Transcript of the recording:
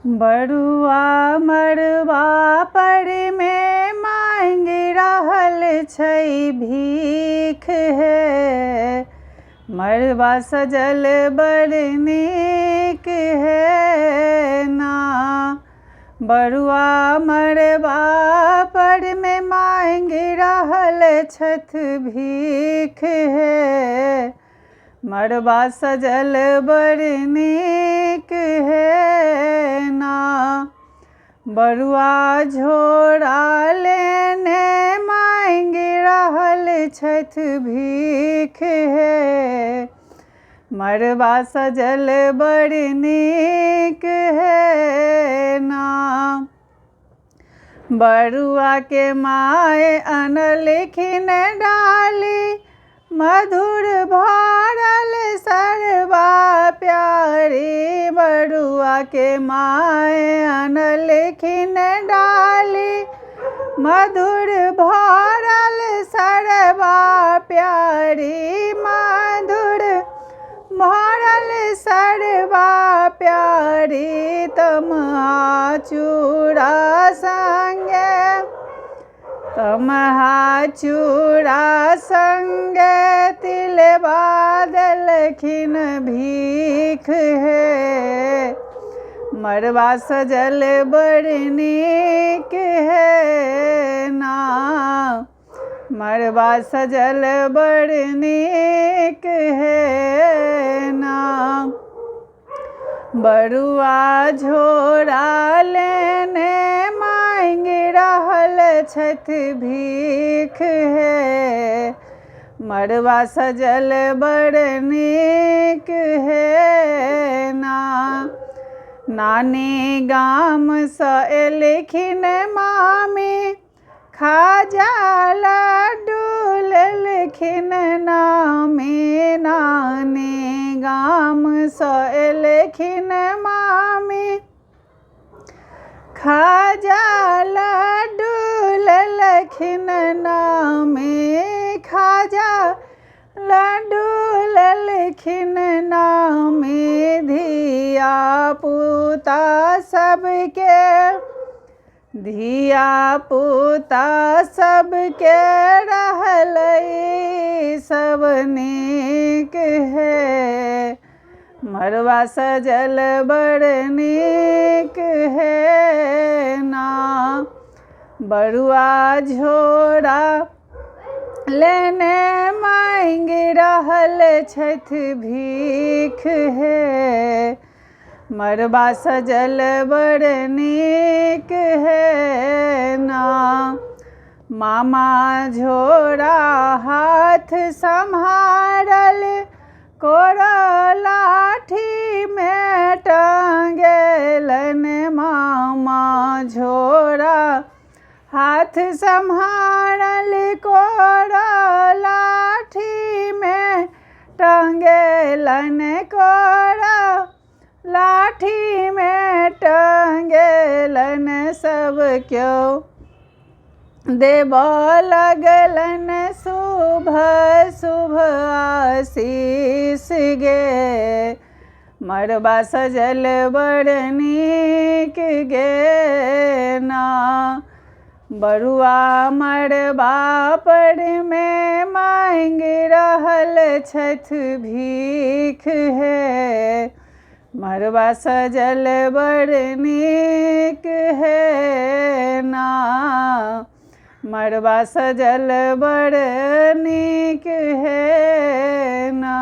बरुआ मड़बा पर में मांग रहल छै भीख है। मड़बा सजल बड़ नीक है ना। बरुआ मड़बा पर में मांग रहल छथ भीख है। मड़बा सजल बड़ नीक है ना। बरुआ झोरा लेने मांग रहल छथ भीख है। मड़बा सजल बड़ नीक है ना। बरुआ के माय अनलखिन डाली मधुर भरल सरबा प्यारी। बरुआ के माय अनलखिन डाली मधुर भरल सरबा प्यारी। मधुर भरल सरबा प्यारी। तमहा चूड़ा संगे तमहा चूड़ा संगे तिलबा देलखिन भीख है। मड़बा सजल बड़ नीक है ना। मड़बा सजल बड़ नीक है ना। बरुआ झोरा लेने मांग रहल छथ भीख है। मड़बा सजल बड़ नीक है ना। नानी गाम सँ एलखिन मामी खाजा लड्डू लेलखिन नामी। नानी गाम सँ एलखिन मामी खाजा लड्डू लेलखिन नामी। खाजा लड्डू लेलखिन नामी। धिया पुता सबके धिया पुता सबके रहलै सब नीक है। मड़बा सजल बड़ नीक है ना। बरुआ झोरा लेने मांग रहल छथ भीख है। मड़बा सजल बड़ नीक है ना। मामा झोरा हाथ सम्हारल कोरा लाठी में टांगेलन। मामा झोरा हाथ सम्हारल कोरा लाठी में टांगेलन। कोरा लाठी में टांगेलन। सब क्यों देब लगलन शुभ शुभ आशीष गे। मड़बा सजल बड़ नीक गे ना। बरुआ मड़बा पर में मांग रहल छथ भीख है। मड़बा सजल बड़ नीक है ना। मड़बा सजल बड़ नीक है ना।